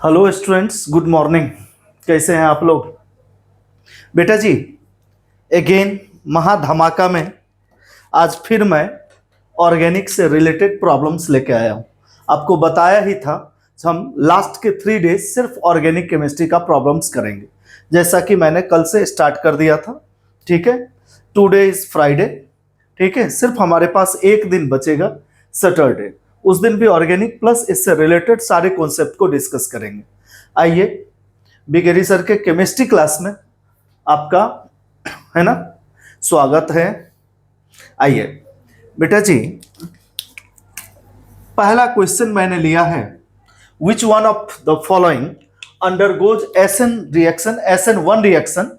Hello students, good morning. कैसे हैं आप लोग? बेटा जी, अगेन महाधमाका में आज फिर मैं ऑर्गेनिक से रिलेटेड प्रॉब्लम्स लेके आया हूँ। आपको बताया ही था हम लास्ट के 3 डेज सिर्फ ऑर्गेनिक केमिस्ट्री का प्रॉब्लम्स करेंगे, जैसा कि मैंने कल से स्टार्ट कर दिया था। ठीक है, टुडे इज फ्राइडे। ठीक है, सिर्फ हमारे पास एक दिन बचेगा, सैटरडे। उस दिन भी ऑर्गेनिक प्लस इससे रिलेटेड सारे कॉन्सेप्ट को डिस्कस करेंगे। आइए, बिगेरी सर के केमिस्ट्री क्लास में आपका है ना स्वागत है। आइए बेटा जी, पहला क्वेश्चन मैंने लिया है, विच one of the following undergoes SN1 reaction,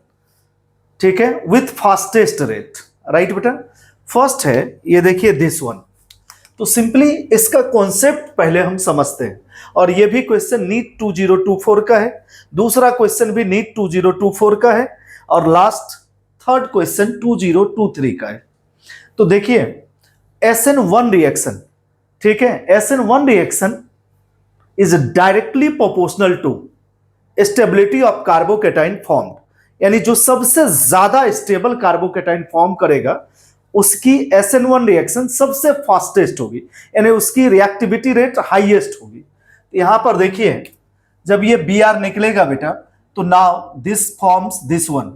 ठीक है, विथ फास्टेस्ट रेट। राइट बेटा, फर्स्ट है ये, देखिए दिस वन। तो सिंपली इसका कॉन्सेप्ट पहले हम समझते हैं, और ये भी क्वेश्चन नीट 2024 का है, दूसरा क्वेश्चन भी नीट 2024 का है, और लास्ट थर्ड क्वेश्चन 2023 का है। तो देखिए SN1 रिएक्शन, ठीक है, SN1 reaction is directly proportional to stability of carbocation form, यानी जो सबसे ज्यादा स्टेबल कार्बोकेटाइन फॉर्म करेगा उसकी SN1 रिएक्शन सबसे फास्टेस्ट होगी, यानी उसकी रिएक्टिविटी रेट हाईएस्ट होगी। यहां पर देखिए, जब ये Br निकलेगा बेटा, तो now this forms this one,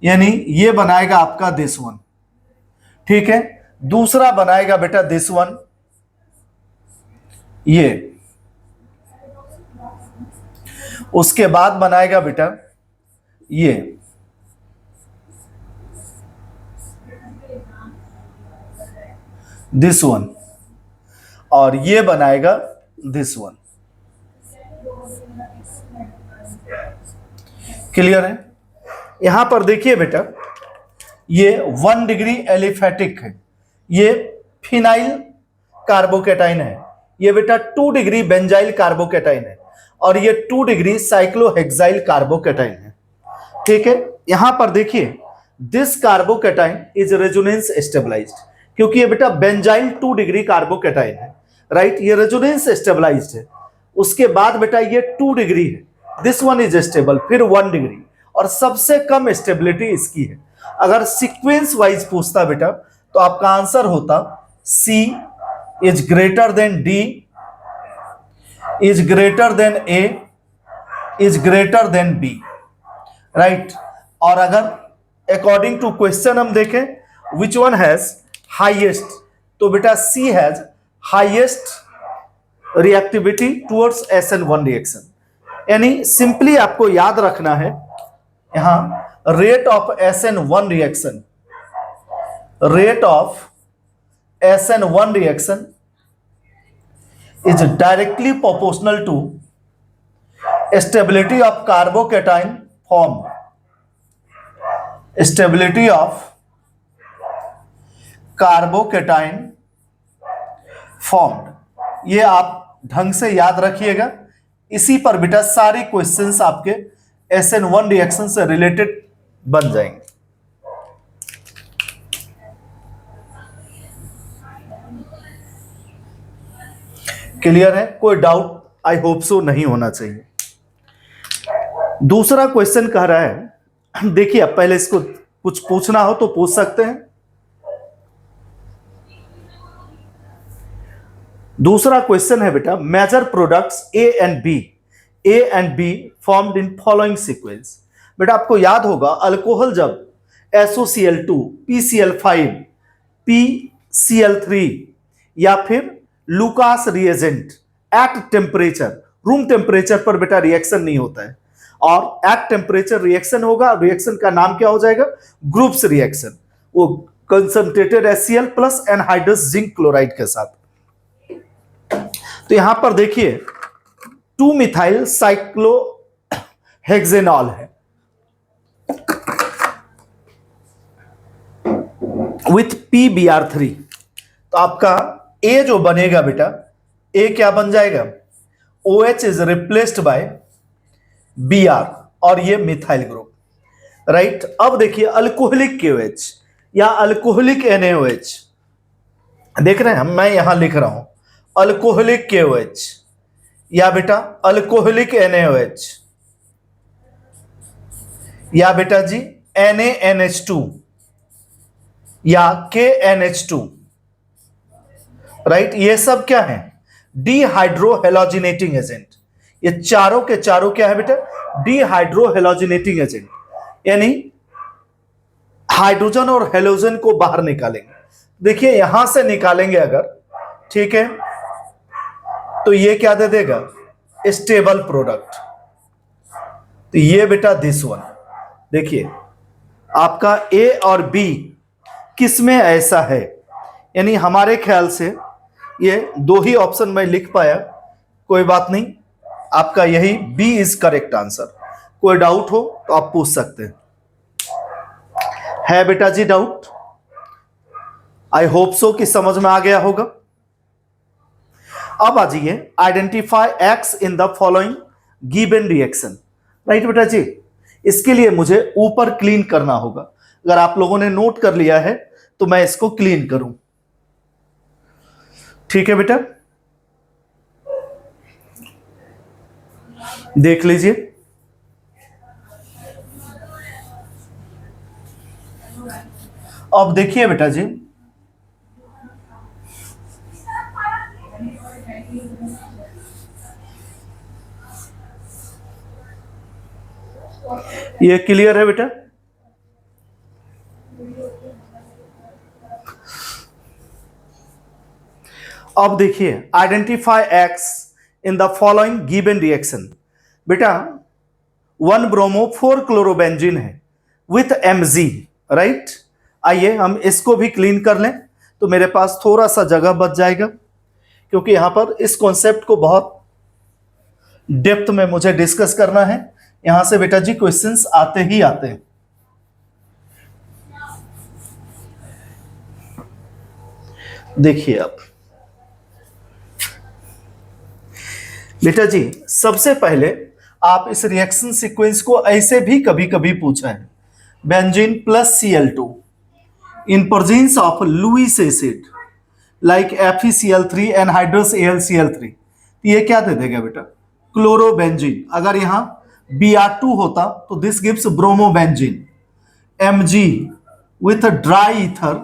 यानी ये बनाएगा आपका दिस वन। ठीक है, दूसरा बनाएगा बेटा दिस वन, ये, उसके बाद बनाएगा बेटा ये, दिस वन, और ये बनाएगा दिस वन। क्लियर है? यहां पर देखिए बेटा, ये 1 डिग्री एलिफेटिक है, ये फिनाइल कार्बोकेटाइन है, ये बेटा 2 डिग्री बेंजाइल कार्बोकेटाइन है, और ये 2 डिग्री साइक्लोहेक्साइल कार्बोकेटाइन है। ठीक है, यहां पर देखिए this carbocation is resonance stabilized, क्योंकि ये बेटा बेंजाइल 2 डिग्री कार्बोकेटाइन है। राइट, ये रेजोनेंस स्टेबलाइज्ड है। उसके बाद बेटा ये 2 डिग्री है, दिस वन इज स्टेबल, फिर 1 डिग्री, और सबसे कम स्टेबिलिटी इसकी है। अगर सीक्वेंस वाइज पूछता बेटा, तो आपका आंसर होता C is greater then D, is greater then A, is greater then B। Right, और अगर अकॉर्डिंग टू क्वेश्चन हम देखें विच वन हैज हाईएस्ट, तो बेटा C has highest reactivity towards SN1 reaction. यानी सिंपली आपको याद रखना है, यहां rate of SN1 reaction, rate of SN1 reaction is directly proportional to stability of carbocation form, stability of carbocation form. ये आप ढंग से याद रखिएगा, इसी पर बेटा सारे क्वेश्चंस आपके SN1 रिएक्शन से रिलेटेड बन जाएंगे। क्लियर है? कोई डाउट आई होप सो नहीं होना चाहिए। दूसरा क्वेश्चन कह रहा है, देखिए अब पहले इसको कुछ पूछना हो तो पूछ सकते हैं। दूसरा क्वेश्चन है बेटा, major products A and B formed in following sequence. बेटा आपको याद होगा, अल्कोहल जब SOCl2, PCl5, PCl3 या फिर Lucas reagent at temperature, room temperature पर बेटा रिएक्शन नहीं होता है, और एट टेम्परेचर रिएक्शन होगा। रिएक्शन का नाम क्या हो जाएगा? ग्रुप्स रिएक्शन, वो concentrated HCl plus anhydrous zinc chloride के साथ। तो यहां पर देखिए 2 मिथाइल साइक्लोहेक्सेनॉल है विथ PBr3। तो आपका ए जो बनेगा बेटा, ए क्या बन जाएगा? OH is replaced by Br, और ये मिथाइल ग्रुप। राइट, अब देखिए अल्कोहलिक KOH या अल्कोहलिक NaOH, देख रहे हैं हम, मैं यहां लिख रहा हूं अल्कोहलिक KOH, या बेटा अल्कोहलिक NaOH, या बेटा जी NaNH2 या KNH2, राइट। ये सब क्या है? डिहाइड्रोहेलोजिनेटिंग एजेंट। ये चारों के चारों क्या है बेटा? डिहाइड्रोहेलोजिनेटिंग एजेंट, यानी हाइड्रोजन और हेलोजन को बाहर निकालेंगे। देखिए यहां से निकालेंगे अगर, ठीक है, तो ये क्या दे देगा? Stable product. तो ये बेटा दिस वन, देखिए आपका ए और बी किस में ऐसा है, यानी हमारे ख्याल से ये दो ही ऑप्शन मैं लिख पाया, कोई बात नहीं, आपका यही बी इज करेक्ट आंसर। कोई डाउट हो तो आप पूछ सकते हैं। है बेटा जी डाउट? आई होप सो कि समझ में आ गया होगा। अब आ जाइए, identify x in the following given reaction. Right बेटा जी, इसके लिए मुझे ऊपर क्लीन करना होगा। अगर आप लोगों ने नोट कर लिया है तो मैं इसको क्लीन करूं, ठीक है बेटा? देख लीजिए, अब देखिए बेटा जी, ये क्लियर है बेटा? अब देखिए, identify x in the following given reaction. बेटा 1 ब्रोमो 4 क्लोरोबेंजीन है विथ Mg, राइट। आइए हम इसको भी क्लीन कर लें तो मेरे पास थोड़ा सा जगह बच जाएगा, क्योंकि यहां पर इस कॉन्सेप्ट को बहुत डेप्थ में मुझे डिस्कस करना है। यहां से बेटा जी क्वेश्चंस आते ही आते हैं। देखिए अब बेटा जी, सबसे पहले आप इस रिएक्शन सीक्वेंस को ऐसे भी कभी कभी पूछा है, benzene plus Cl2 in presence of Lewis acid like FeCl3 anhydrous AlCl3। ये क्या दे देगा बेटा? क्लोरोबेंजीन। अगर यहां Br2 होता तो this gives bromobenzene. Mg with dry ether,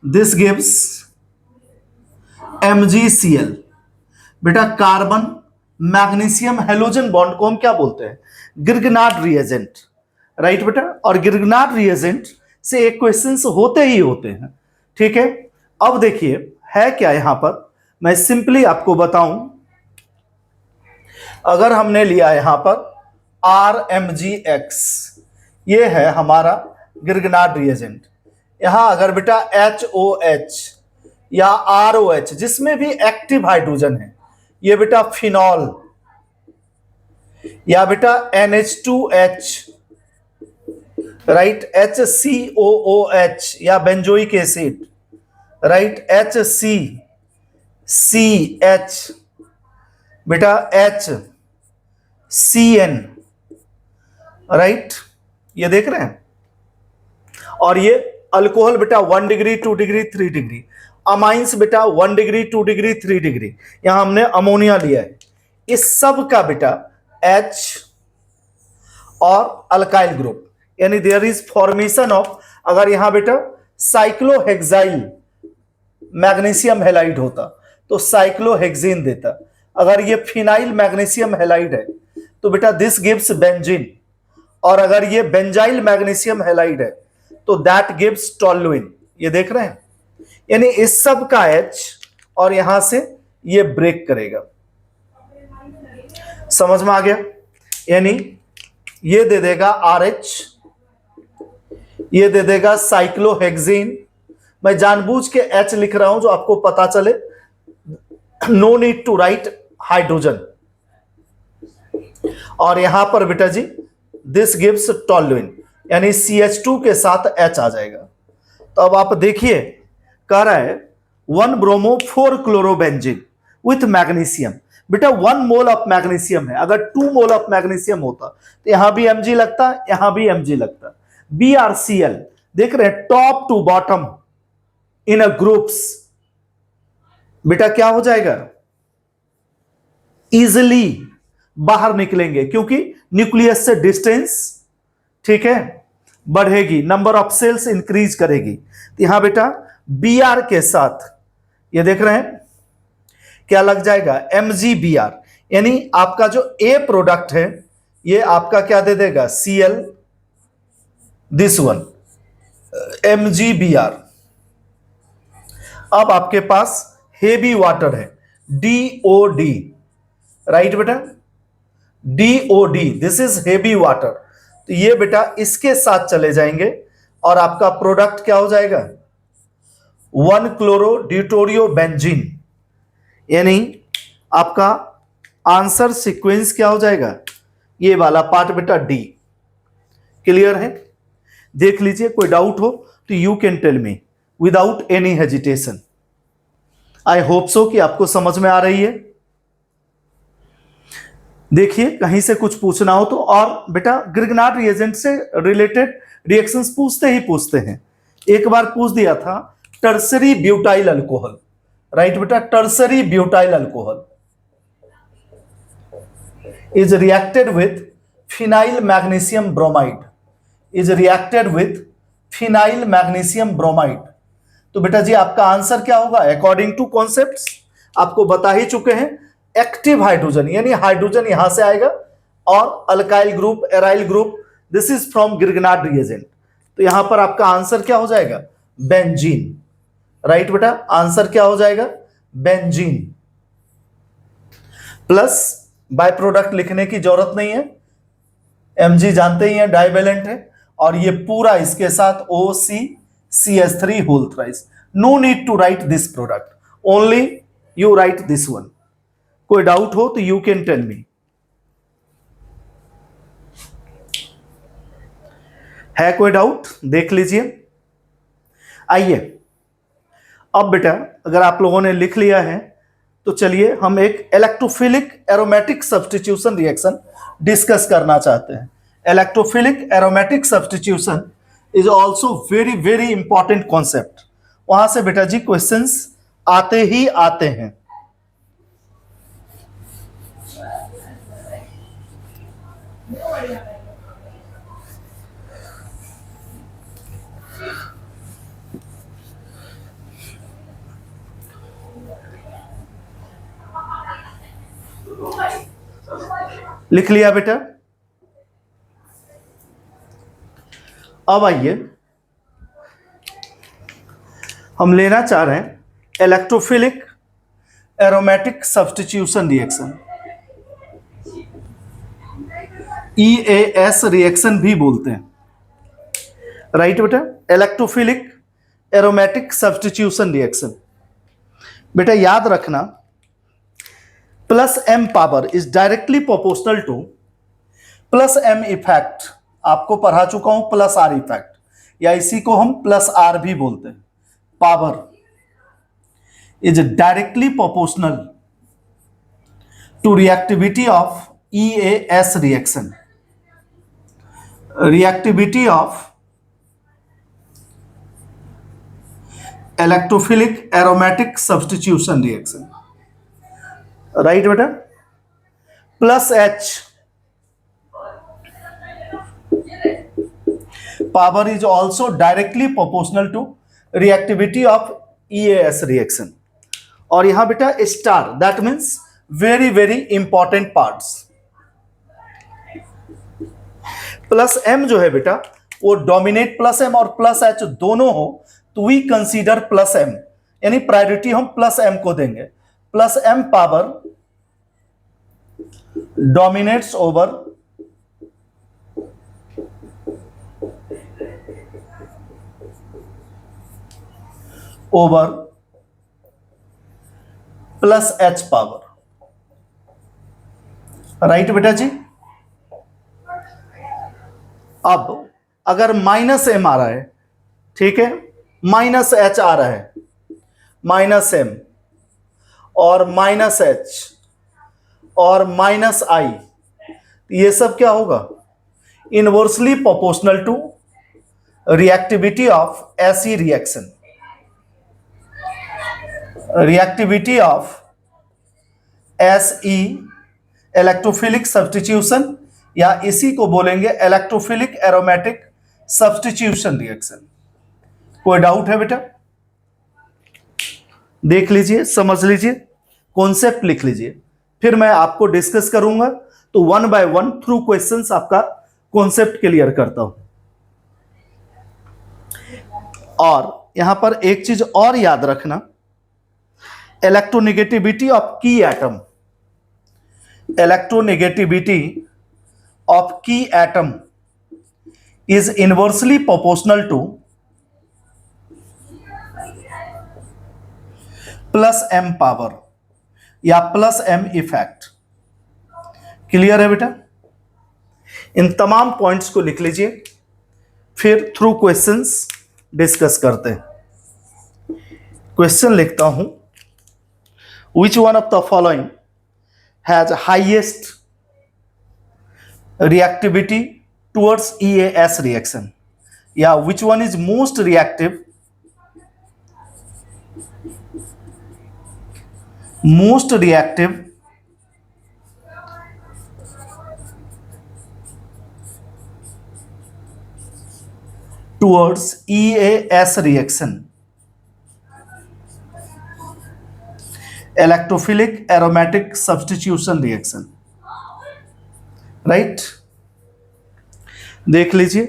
this gives MgCl। बेटा कार्बन मैग्नीशियम हेलोजन बॉन्ड को हम क्या बोलते हैं? गिरगनार्ड रिएजेंट, राइट बेटा। और गिरगनार्ड रिएजेंट से एक क्वेश्चंस होते ही होते हैं, ठीक है। अब देखिए है क्या यहां पर, मैं सिंपली आपको बताऊं। अगर हमने लिया यहां पर RMgX, ये है हमारा गिरगनार्ड रिएजेंट। यहां अगर बेटा HOH या ROH जिसमें भी एक्टिव हाइड्रोजन है, ये बेटा फिनॉल या बेटा NH2H, राइट, HCOOH या बेंजोइक एसिड, राइट, HCCH, बेटा HCN, राइट, ये देख रहे हैं। और ये अल्कोहल बेटा 1 डिग्री 2 डिग्री 3 डिग्री, अमाइंस बेटा 1 डिग्री 2 डिग्री 3 डिग्री, यहां हमने अमोनिया लिया है। इस सब का बेटा H और अल्काइल ग्रुप, यानी देयर इज फॉर्मेशन ऑफ, अगर यहां बेटा साइक्लोहेक्साइल मैग्नीशियम हेलाइड होता तो साइक्लोहेक्सीन देता। अगर ये फिनाइल मैग्नीशियम हेलाइड है तो बेटा दिस गिव्स बेंजीन। और अगर ये बेंजाइल मैग्नीशियम हेलाइड है तो दैट गिव्स टोल्यूइन। ये देख रहे हैं, यानी इस सब का H और यहां से ये ब्रेक करेगा। समझ में आ गया? यानी ये दे देगा RH, ये दे देगा साइक्लोहेक्सीन। मैं जानबूझ के H लिख रहा हूं जो आपको पता चले, no need to write hydrogen. और यहां पर बेटा जी दिस गिव्स टोल्यूइन, यानी CH2 के साथ H आ जाएगा। तो अब आप देखिए, कह रहा है 1 ब्रोमो 4 क्लोरोबेंजीन विथ मैग्नीशियम। बेटा 1 मोल ऑफ मैग्नीशियम है, अगर 2 मोल ऑफ मैग्नीशियम होता तो यहां भी Mg लगता, यहां भी Mg लगता। BrCl, देख रहे हैं, top to bottom in a groups, बेटा क्या हो जाएगा? इजिली बाहर निकलेंगे, क्योंकि न्यूक्लियस से डिस्टेंस, ठीक है, बढ़ेगी, नंबर ऑफ सेल्स इंक्रीज करेगी। तो यहां बेटा Br के साथ ये देख रहे हैं क्या लग जाएगा, MgBr, यानी आपका जो ए प्रोडक्ट है ये आपका क्या दे देगा, Cl, दिस वन, MgBr। अब आपके पास हेवी वाटर है, DOD, राइट बेटा, DOD, this is heavy water. तो ये बेटा इसके साथ चले जाएंगे और आपका प्रोडक्ट क्या हो जाएगा, 1-क्लोरो-ड्यूटेरियो-बेंजीन, यानी आपका आंसर सीक्वेंस क्या हो जाएगा, ये वाला पार्ट बेटा डी। क्लियर है? देख लीजिए, कोई डाउट हो तो you can tell me without any hesitation. I hope so कि आपको समझ में आ रही है। देखिए कहीं से कुछ पूछना हो तो, और बेटा ग्रिग्नार्ड रिएजेंट से रिलेटेड रिएक्शंस पूछते ही पूछते हैं। एक बार पूछ दिया था टर्सरी ब्यूटाइल अल्कोहल, राइट बेटा, tertiary butyl alcohol is reacted with phenyl magnesium bromide, is reacted with phenyl magnesium bromide। तो बेटा जी आपका आंसर क्या होगा, अकॉर्डिंग टू कॉन्सेप्ट्स आपको बता ही चुके हैं, एक्टिव हाइड्रोजन, यानी हाइड्रोजन यहां से आएगा और alkyl group, aryl group, this is from Grignard reagent. तो यहां पर आपका आंसर क्या हो जाएगा, बेंजीन, राइट बेटा, आंसर क्या हो जाएगा, बेंजीन। प्लस बाय प्रोडक्ट लिखने की जरूरत नहीं है, Mg जानते ही हैं डाइवेलेंट है, और ये पूरा इसके साथ OCCH3 whole thrice. No need to write this product, only you write this one. कोई डाउट हो तो यू कैन टेल मी। है कोई डाउट, देख लीजिए। आइए अब बेटा अगर आप लोगों ने लिख लिया है तो चलिए हम एक electrophilic aromatic substitution reaction discuss करना चाहते हैं। Electrophilic aromatic substitution is also very very important concept. वहां से बेटा जी क्वेश्चंस आते ही आते हैं। लिख लिया बेटा? अब आइए हम लेना चाह रहे हैं electrophilic aromatic substitution reaction, EAS reaction भी बोलते हैं, राइट बेटा, इलेक्ट्रोफिलिक एरोमेटिक सब्स्टिट्यूशन रिएक्शन। बेटा याद रखना plus m power is directly proportional to plus m effect, आपको पढ़ा चुका हूं, प्लस r इफेक्ट, या इसी को हम प्लस r भी बोलते हैं। Power is directly proportional to reactivity of EAS reaction, reactivity of electrophilic aromatic substitution reaction, right बेटा। Plus H power is also directly proportional to reactivity of EAS reaction. और यहां बेटा star, that means very very important parts. Plus M जो है बेटा वो dominate, plus M और plus H दोनों हो तो वी कंसीडर प्लस M, यानी प्रायोरिटी हम प्लस M को देंगे। Plus M power dominates over plus H power, right बेटा जी। अब अगर माइनस M आ रहा है, ठीक है, माइनस H आ रहा है, माइनस M और माइनस H और माइनस I, ये सब क्या होगा, inversely proportional to reactivity of ऐसी reaction, reactivity of SE electrophilic substitution, या इसी को बोलेंगे इलेक्ट्रोफिलिक एरोमेटिक सब्स्टिट्यूशन रिएक्शन। कोई डाउट है बेटा? देख लीजिए, समझ लीजिए, कॉन्सेप्ट लिख लीजिए, फिर मैं आपको डिस्कस करूंगा, तो one by one through questions आपका कॉन्सेप्ट क्लियर करता हूं। और यहां पर एक चीज और याद रखना, इलेक्ट्रोनेगेटिविटी ऑफ की एटम, इलेक्ट्रोनेगेटिविटी ऑफ की atom is inversely proportional to plus M power या प्लस एम इफेक्ट। क्लियर है बेटा? इन तमाम पॉइंट्स को लिख लीजिए, फिर थ्रू क्वेश्चंस डिस्कस करते हैं। क्वेश्चन लिखता हूं, which one of the following has highest reactivity towards EAS reaction, या which one is most reactive towards EAS reaction, electrophilic aromatic substitution reaction, right? देख लीजिए,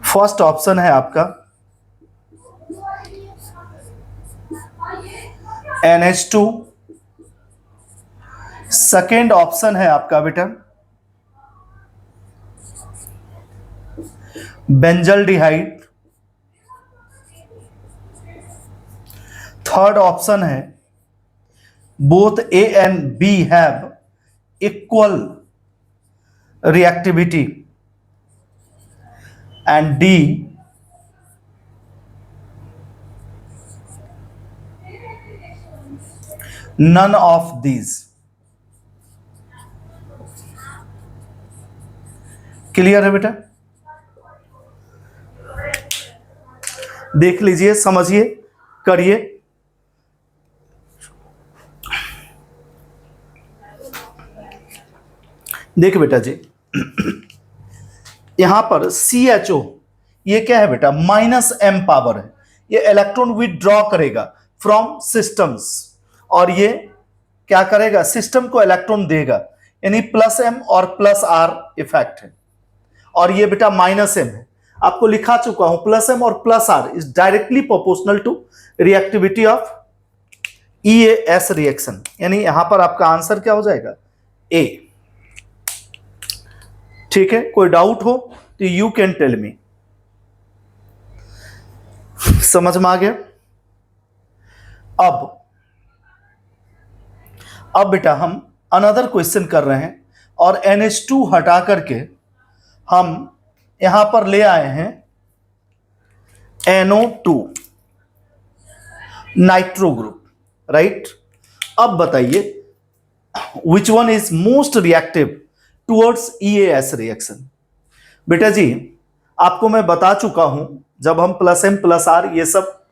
फर्स्ट ऑप्शन है आपका NH2, सेकेंड ऑप्शन है आपका बेटा बेंजल्डिहाइड, थर्ड ऑप्शन है both A and B have equal reactivity, and D none of these। Clear है बेटा? देख लीजिए, समझिए, करिए। देख बेटा जी, यहां पर CHO ये क्या है बेटा? -m पावर है, ये इलेक्ट्रॉन विथड्रॉ करेगा फ्रॉम सिस्टम्स, और ये क्या करेगा? सिस्टम को इलेक्ट्रॉन देगा, यानी +m और +r इफेक्ट है। और ये बेटा -m है, आपको लिखा चुका हूं, +m और +r is directly proportional to reactivity of EAS reaction, यानी यहां पर आपका आंसर क्या हो जाएगा? A। ठीक है, कोई डाउट हो तो यू कैन टेल मी। समझ में आ गया? अब बेटा हम अनदर क्वेश्चन कर रहे हैं, और NH2 हटा करके हम यहां पर ले आए हैं NO2 नाइट्रो ग्रुप, राइट? अब बताइए विच one is most reactive towards EAS reaction. बेटा जी, आपको मैं बता चुका हूं, जब हम +m +r ये सब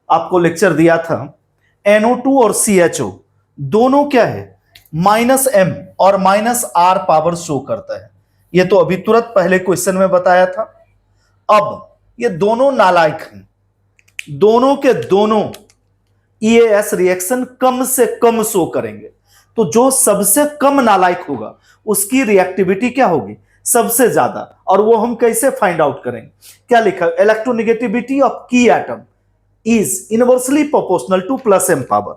आपको लेक्चर दिया था, NO2 और CHO दोनों क्या है? -m और -r पावर शो करता है। ये तो अभी तुरंत पहले क्वेश्चन में बताया था। अब ये दोनों नालायक हैं, दोनों के दोनों EAS रिएक्शन कम से कम शो करेंगे, तो जो सबसे कम नालायक होगा उसकी रिएक्टिविटी क्या होगी? सबसे ज्यादा। और वो हम कैसे फाइंड आउट करेंगे? क्या लिखा? इलेक्ट्रोनेगेटिविटी ऑफ की atom is inversely proportional to +m power.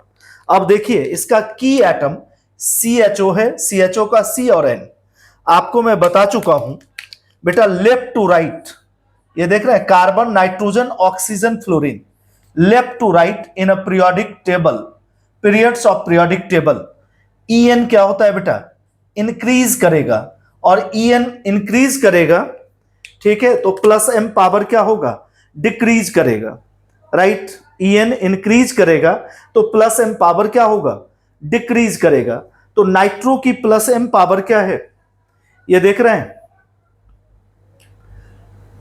अब देखिए, इसका की एटम CHO है, CHO का C और N आपको मैं बता चुका हूं बेटा, लेफ्ट टू राइट, ये देख रहे हैं, carbon, nitrogen, oxygen, fluorine, left to right in a periodic table, periods of periodic table. EN क्या होता है बेटा? इंक्रीज करेगा, और EN इंक्रीज करेगा, ठीक है, तो +m पावर क्या होगा? डिक्रीज करेगा, राइट? EN इंक्रीज करेगा तो +m पावर क्या होगा? डिक्रीज करेगा। तो नाइट्रो की +m पावर क्या है? ये देख रहे हैं,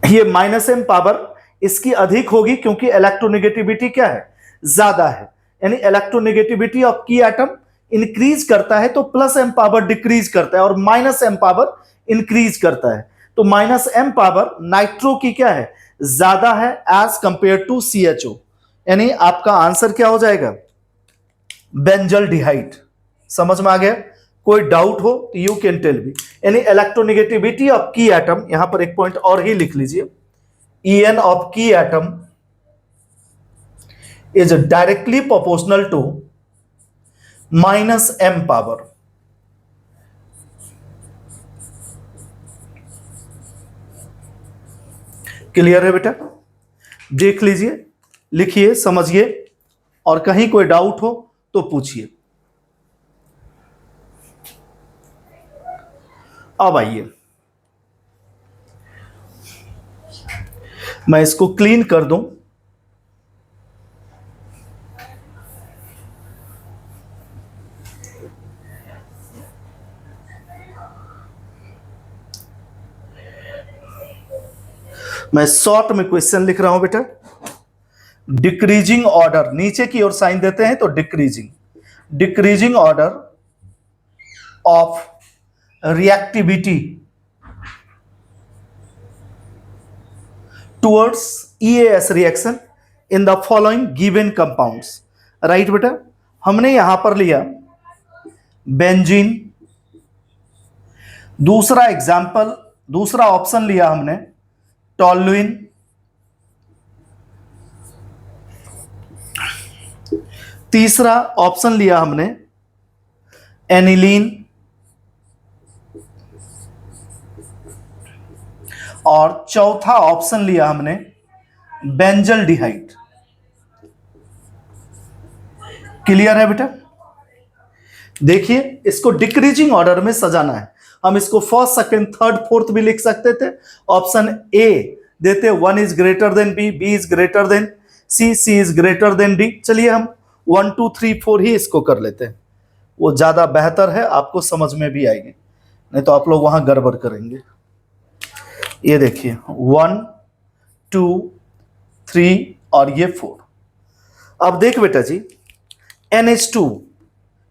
ये माइनस एम पावर इसकी अधिक होगी क्योंकि इलेक्ट्रोनेगेटिविटी क्या है, ज्यादा है, यानी इलेक्ट्रोनेगेटिविटी ऑफ की एटम इंक्रीज करता है तो प्लस एम पावर डिक्रीज करता है और माइनस एम पावर इंक्रीज करता है। तो माइनस एम पावर नाइट्रो की क्या है, ज्यादा है एज कंपेयर टू CHO, यानी आपका आंसर क्या हो जाएगा, बेंजल डिहाइड। समझ में आ गया? कोई डाउट हो तो यू कैन टेल मी। यानी इलेक्ट्रोनेगेटिविटी ऑफ की एटम, यहां पर एक पॉइंट और ही लिख लीजिए, En ऑफ की atom is directly proportional to minus M power. Clear है बेटा? देख लीजिए, लिखिए, समझिए, और कहीं कोई डाउट हो तो पूछिए। अब आइए, मैं इसको क्लीन कर दूं। मैं शॉर्ट में क्वेश्चन लिख रहा हूं बेटा। डिक्रीजिंग ऑर्डर, नीचे की ओर साइन देते हैं तो decreasing order of reactivity towards EAS reaction in the following given compounds। Right बेटा, हमने यहां पर लिया बेंजीन, दूसरा एग्जाम्पल, दूसरा ऑप्शन लिया हमने टॉल्युइन, तीसरा ऑप्शन लिया हमने एनिलीन, और चौथा ऑप्शन लिया हमने बेंजल डिहाइड। क्लियर है बेटा? देखिए, इसको डिक्रीजिंग ऑर्डर में सजाना है। हम इसको फर्स्ट, सेकंड, थर्ड, फोर्थ भी लिख सकते थे। ऑप्शन ए देते 1 is greater than B, B is greater than C, C is greater than D. चलिए हम 1 2 3 4 ही इसको कर लेते हैं, वो ज्यादा बेहतर है, आपको समझ में भी आएगी, नहीं तो आप लोग वहां गड़बड़ करेंगे। ये देखिए 1 2 3 और ये 4। अब देख बेटा जी, NH2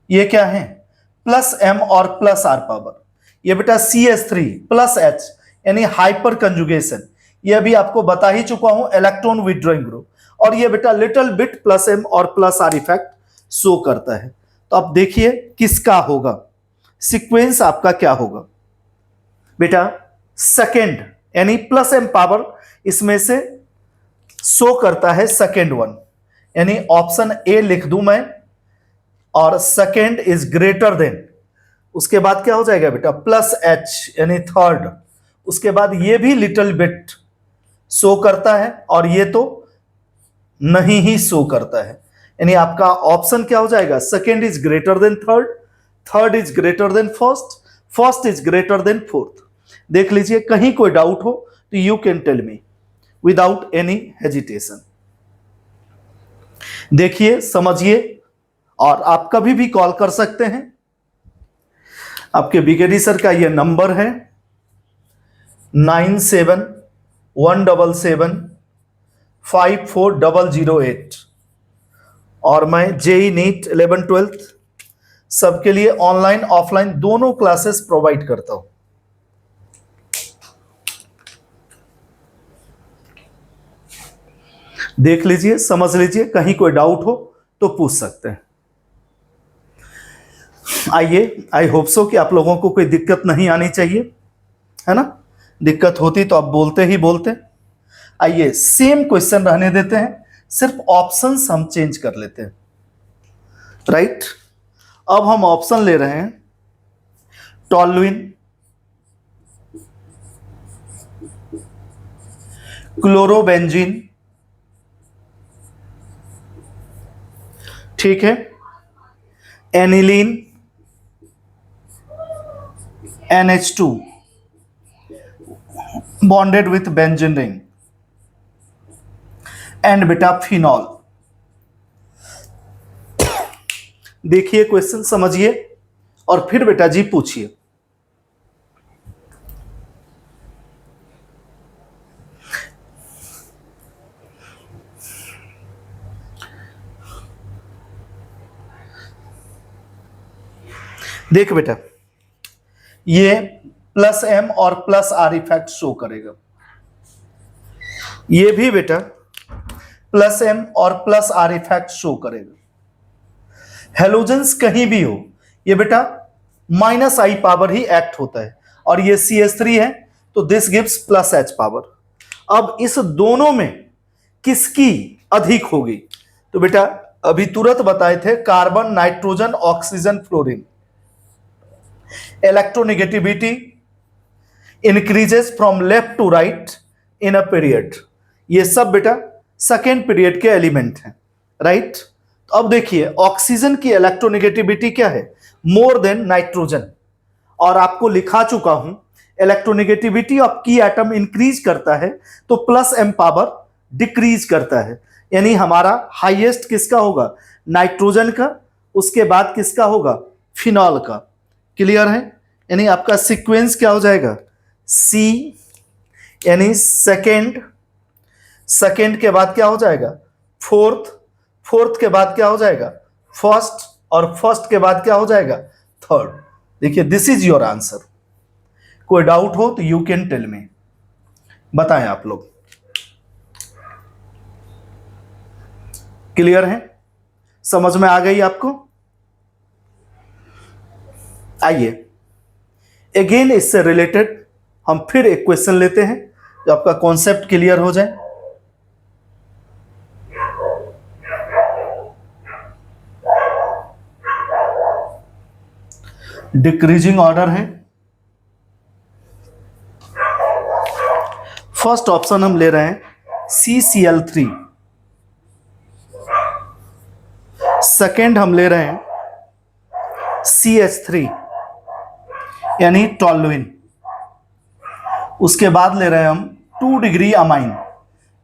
ये क्या है, प्लस M और प्लस R पावर। ये बेटा CH3 प्लस H, यानी हाइपर कंजुगेशन। ये भी आपको बता ही चुका हूं, इलेक्ट्रॉन विड्रॉइंग ग्रुप। और ये बेटा लिटिल बिट प्लस M और प्लस R इफेक्ट शो करता है। तो अब देखिए किसका होगा, सीक्वेंस आपका क्या होगा बेटा। सेकेंड यानी प्लस M पावर इसमें से शो करता है सेकेंड वन, यानी ऑप्शन ए लिख दूं मैं, और सेकेंड इज ग्रेटर देन, उसके बाद क्या हो जाएगा बेटा, प्लस H यानी थर्ड। उसके बाद ये भी लिटिल बिट शो करता है और ये तो नहीं ही शो करता है, यानी आपका ऑप्शन क्या हो जाएगा, second is greater than third, third is greater than first, first is greater than fourth. देख लीजिए, कहीं कोई डाउट हो तो you can tell me without any hesitation. देखिए, समझिए, और आप कभी भी कॉल कर सकते हैं। आपके बिगेडी सर का यह नंबर है 9717754008, और मैं JEE नीट 11 12 सबके लिए ऑनलाइन ऑफलाइन दोनों क्लासेस प्रोवाइड करता हूं। देख लीजिए, समझ लीजिए, कहीं कोई डाउट हो तो पूछ सकते हैं। आइए, आई होप सो कि आप लोगों को कोई दिक्कत नहीं आनी चाहिए, है ना। दिक्कत होती तो आप बोलते ही बोलते। आइए, सेम क्वेश्चन रहने देते हैं, सिर्फ ऑप्शंस हम चेंज कर लेते हैं। राइट, अब हम ऑप्शन ले रहे हैं टॉल्युइन, क्लोरोबेंजीन, ठीक है, aniline, NH2 bonded with benzene ring, and बेटा फिनॉल। देखिए क्वेश्चन, समझिए, और फिर बेटा जी पूछिए। देख बेटा, ये प्लस एम और प्लस आर इफेक्ट शो करेगा, ये भी बेटा प्लस एम और प्लस आर इफेक्ट शो करेगा। हेलोजेंस कहीं भी हो, ये बेटा माइनस आई पावर ही एक्ट होता है, और ये CH3 है तो this gives plus H power. अब इस दोनों में किसकी अधिक होगी? तो बेटा अभी तुरंत बताए थे, carbon, nitrogen, oxygen, fluorine. Electronegativity increases from left to right in a period. ये सब बेटा सेकेंड पीरियड के एलिमेंट हैं, राइट। तो अब देखिए ऑक्सीजन की इलेक्ट्रोनेगेटिविटी क्या है? More than nitrogen. और आपको लिखा चुका हूं, इलेक्ट्रोनेगेटिविटी ऑफ की एटम इंक्रीज करता है तो प्लस एम पावर डिक्रीज करता है। यानी हमारा हाईएस्ट किसका होगा? नाइट्रोजन का, उसके बाद किसका होगा? फिनॉल का। क्लियर है? यानी आपका सीक्वेंस क्या हो जाएगा? सी, यानी सेकेंड, सेकेंड के बाद क्या हो जाएगा? फोर्थ, फोर्थ के बाद क्या हो जाएगा? फर्स्ट, और फर्स्ट के बाद क्या हो जाएगा? थर्ड। देखिए दिस इज योर आंसर। कोई डाउट हो तो यू कैन टेल मी, बताएं आप लोग। क्लियर है? समझ में आ गई आपको? आइए अगेन इससे रिलेटेड हम फिर एक क्वेश्चन लेते हैं जो आपका कॉन्सेप्ट क्लियर हो जाए। डिक्रीजिंग ऑर्डर है। फर्स्ट ऑप्शन हम ले रहे हैं CCl3, सेकेंड हम ले रहे हैं CH3 यानी टॉल्यूइन, उसके बाद ले रहे हैं हम 2 degree amine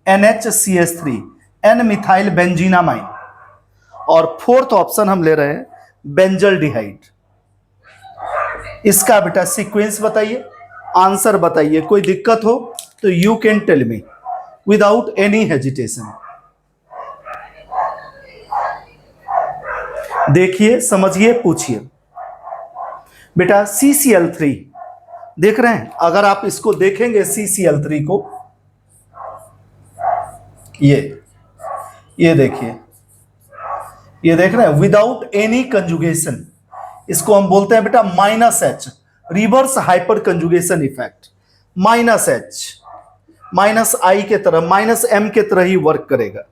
NHCH3 N methyl benzenamine, और फोर्थ ऑप्शन हम ले रहे हैं बेंजल्डिहाइड। इसका बेटा सीक्वेंस बताइए, आंसर बताइए। कोई दिक्कत हो तो you can tell me without any hesitation. देखिए, समझिए, पूछिए। बेटा CCl3 देख रहे हैं? अगर आप इसको देखेंगे CCl3 को, ये देखिए, ये देख रहे हैं विदाउट एनी कंजुगेशन, इसको हम बोलते हैं बेटा -H, reverse hyper conjugation effect. -H -I के तरह, -M के तरह ही वर्क करेगा,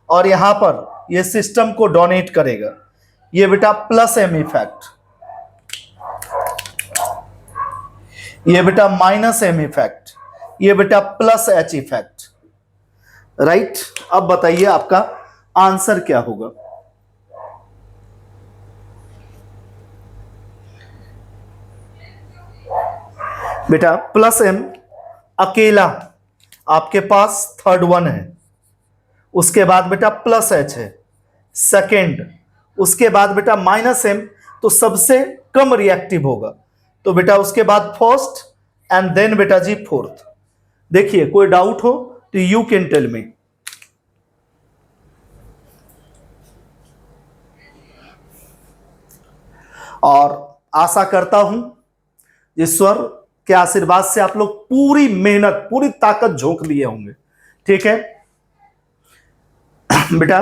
और यहां पर ये सिस्टम को डोनेट करेगा। ये बेटा +M इफेक्ट, ये बेटा -M इफेक्ट, ये बेटा +H इफेक्ट, राइट। अब बताइए आपका आंसर क्या होगा? बेटा +M अकेला आपके पास थर्ड वन है, उसके बाद बेटा +H है सेकेंड, उसके बाद बेटा -M तो सबसे कम रिएक्टिव होगा, तो बेटा उसके बाद फर्स्ट एंड देन बेटा जी फोर्थ। देखिए कोई डाउट हो तो यू कैन टेल मी। और आशा करता हूं ईश्वर के आशीर्वाद से आप लोग पूरी मेहनत, पूरी ताकत झोंक लिए होंगे, ठीक है बेटा।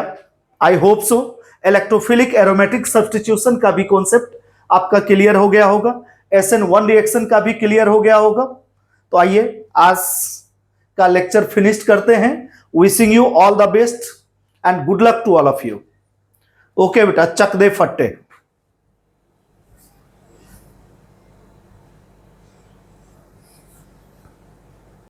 आई होप सो इलेक्ट्रोफिलिक एरोमेटिक सब्स्टिट्यूशन का भी कॉन्सेप्ट आपका क्लियर हो गया होगा, SN1 रिएक्शन का भी क्लियर हो गया होगा। तो आइए आज का लेक्चर फिनिश करते हैं। Wishing you all the best and good luck to all of you. Okay बेटा, चक दे फट्टे।